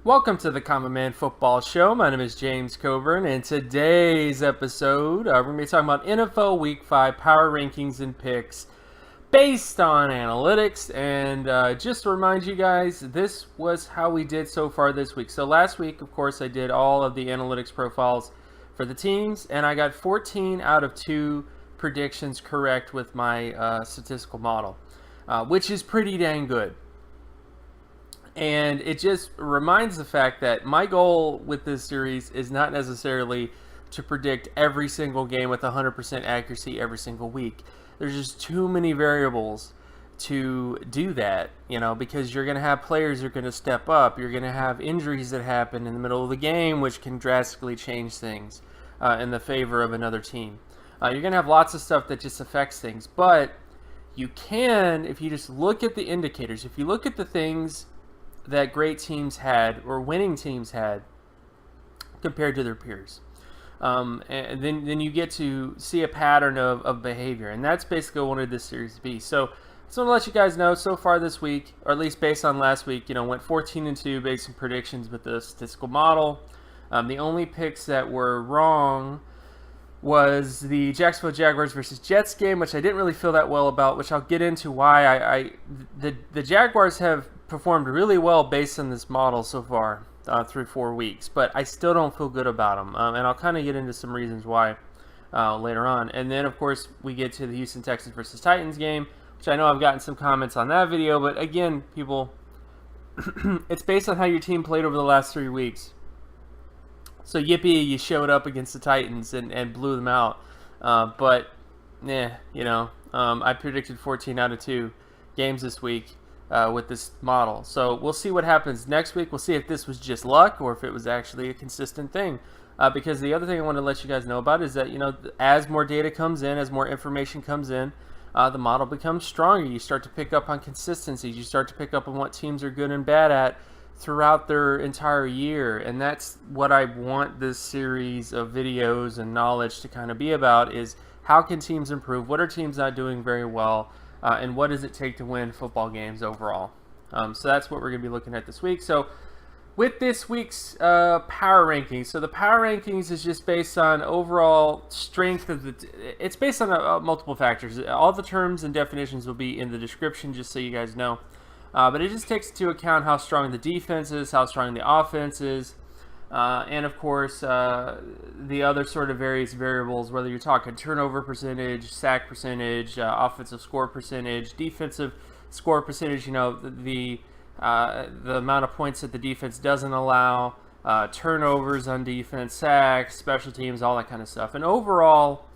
Welcome to the Common Man Football Show. My name is James Coburn, and today's episode, we're going to be talking about NFL Week 5 power rankings and picks based on analytics. And just to remind you guys, this was how we did so far this week. So last week, of course, I did all of the analytics profiles for the teams, and I got 14 out of 2 predictions correct with my statistical model, which is pretty dang good. And it just reminds the fact that my goal with this series is not necessarily to predict every single game with 100% accuracy every single week. There's just too many variables to do that, because you're going to have players who are going to step up. You're going to have injuries that happen in the middle of the game, which can drastically change things in the favor of another team. You're going to have lots of stuff that just affects things. But you can, if you just look at the indicators, if you look at the things that great teams had or winning teams had compared to their peers. And then you get to see a pattern of behavior. And that's basically what I wanted this series to be. So I just want to let you guys know so far this week, or at least based on last week, went 14-2 based on predictions with the statistical model. The only picks that were wrong was the Jacksonville Jaguars versus Jets game, which I didn't really feel that well about, which I'll get into why. The Jaguars have performed really well based on this model so far through 4 weeks, but I still don't feel good about them, and I'll kind of get into some reasons why later on. And then, of course, we get to the Houston Texans versus Titans game, which I know I've gotten some comments on that video, but again, people, it's based on how your team played over the last 3 weeks. So yippee, you showed up against the Titans and blew them out. I predicted 14 out of 2 games this week with this model. So we'll see what happens next week. We'll see if this was just luck or if it was actually a consistent thing. Because the other thing I want to let you guys know about is that, as more data comes in, as more information comes in, the model becomes stronger. You start to pick up on consistencies. You start to pick up on what teams are good and bad at throughout their entire year, and that's what I want this series of videos and knowledge to kind of be about, is how can teams improve, what are teams not doing very well, and what does it take to win football games overall. So that's what we're going to be looking at this week. So with this week's power rankings, so the power rankings is just based on overall strength of it's based on multiple factors. All the terms and definitions will be in the description, just so you guys know. But it just takes into account how strong the defense is, how strong the offense is, and of course the other sort of various variables, whether you're talking turnover percentage, sack percentage, offensive score percentage, defensive score percentage, the amount of points that the defense doesn't allow, turnovers on defense, sacks, special teams, all that kind of stuff. And overall,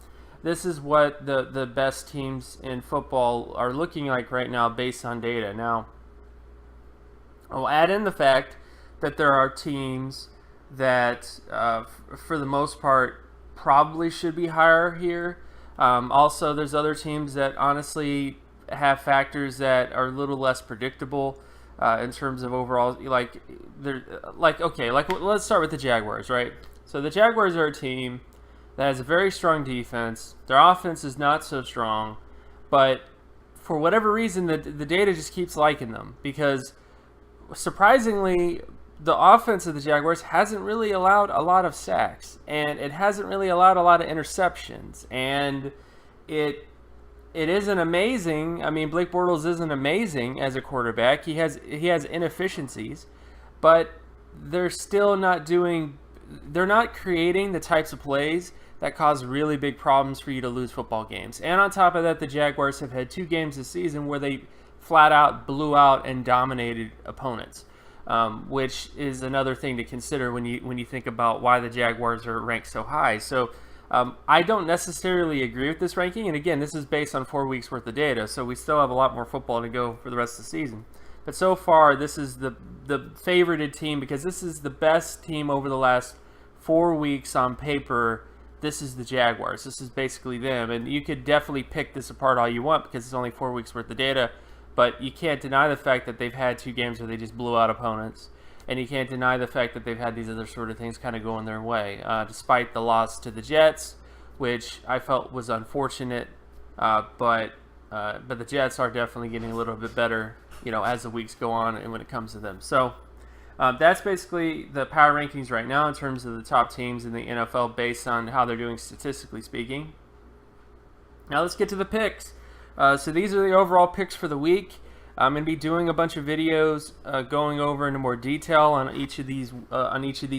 this is what the best teams in football are looking like right now based on data. Now, I'll add in the fact that there are teams that, for the most part, probably should be higher here. Also, there's other teams that honestly have factors that are a little less predictable in terms of overall. Let's start with the Jaguars, right? So the Jaguars are a team that has a very strong defense. Their offense is not so strong, but for whatever reason, the data just keeps liking them, because surprisingly, the offense of the Jaguars hasn't really allowed a lot of sacks, and it hasn't really allowed a lot of interceptions, and it isn't amazing. I mean, Blake Bortles isn't amazing as a quarterback. He has inefficiencies, but they're still not creating the types of plays that cause really big problems for you to lose football games. And on top of that, the Jaguars have had 2 games this season where they flat out blew out and dominated opponents, which is another thing to consider when you think about why the Jaguars are ranked so high. So I don't necessarily agree with this ranking, and again, this is based on 4 weeks worth of data, so we still have a lot more football to go for the rest of the season. But so far, this is the favorited team, because this is the best team over the last 4 weeks on paper. This is the Jaguars. This is basically them, and you could definitely pick this apart all you want because it's only 4 weeks worth of data. But you can't deny the fact that they've had 2 games where they just blew out opponents. And you can't deny the fact that they've had these other sort of things kind of going their way. Despite the loss to the Jets, which I felt was unfortunate. But the Jets are definitely getting a little bit better, as the weeks go on and when it comes to them. So That's basically the power rankings right now in terms of the top teams in the NFL based on how they're doing statistically speaking. Now let's get to the picks. So these are the overall picks for the week. I'm going to be doing a bunch of videos going over into more detail on each of these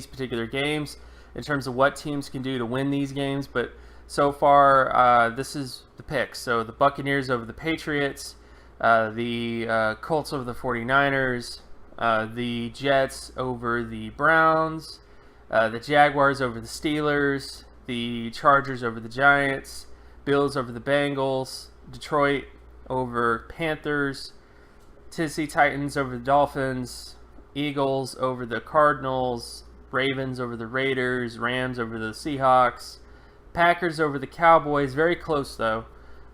particular games in terms of what teams can do to win these games. But so far, this is the picks. So the Buccaneers over the Patriots, the Colts over the 49ers, the Jets over the Browns, the Jaguars over the Steelers, the Chargers over the Giants, Bills over the Bengals, Detroit over Panthers, Tennessee Titans over the Dolphins, Eagles over the Cardinals, Ravens over the Raiders, Rams over the Seahawks, Packers over the Cowboys, very close though,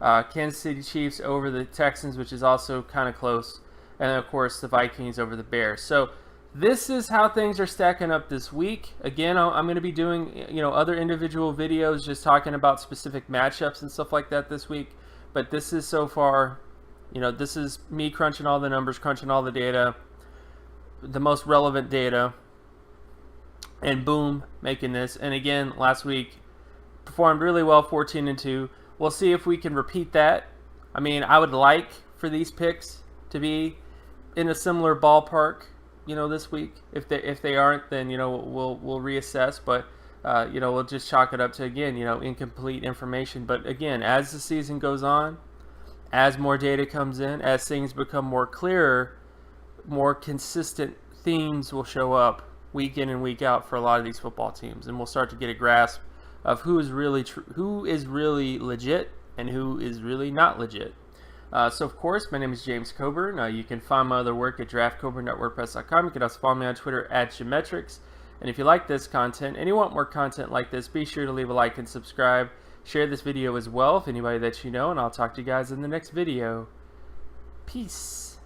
Kansas City Chiefs over the Texans, which is also kind of close, and then of course the Vikings over the Bears. So this is how things are stacking up this week. Again, I'm going to be doing other individual videos just talking about specific matchups and stuff like that this week, but this is so far, this is me crunching all the numbers, crunching all the data, the most relevant data, and boom, making this. And again, last week performed really well, 14-2. We'll see if we can repeat that. I mean, I would like for these picks to be in a similar ballpark, this week. If they aren't, then we'll reassess. But we'll just chalk it up to, again, incomplete information. But again, as the season goes on, as more data comes in, as things become more clearer, more consistent themes will show up week in and week out for a lot of these football teams, and we'll start to get a grasp of who is really legit and who is really not legit. So of course, my name is James Coburn. You can find my other work at draftcoburn.wordpress.com. You can also follow me on Twitter at Geometrics. And if you like this content and you want more content like this, be sure to leave a like and subscribe. Share this video as well if anybody that you know, and I'll talk to you guys in the next video. Peace.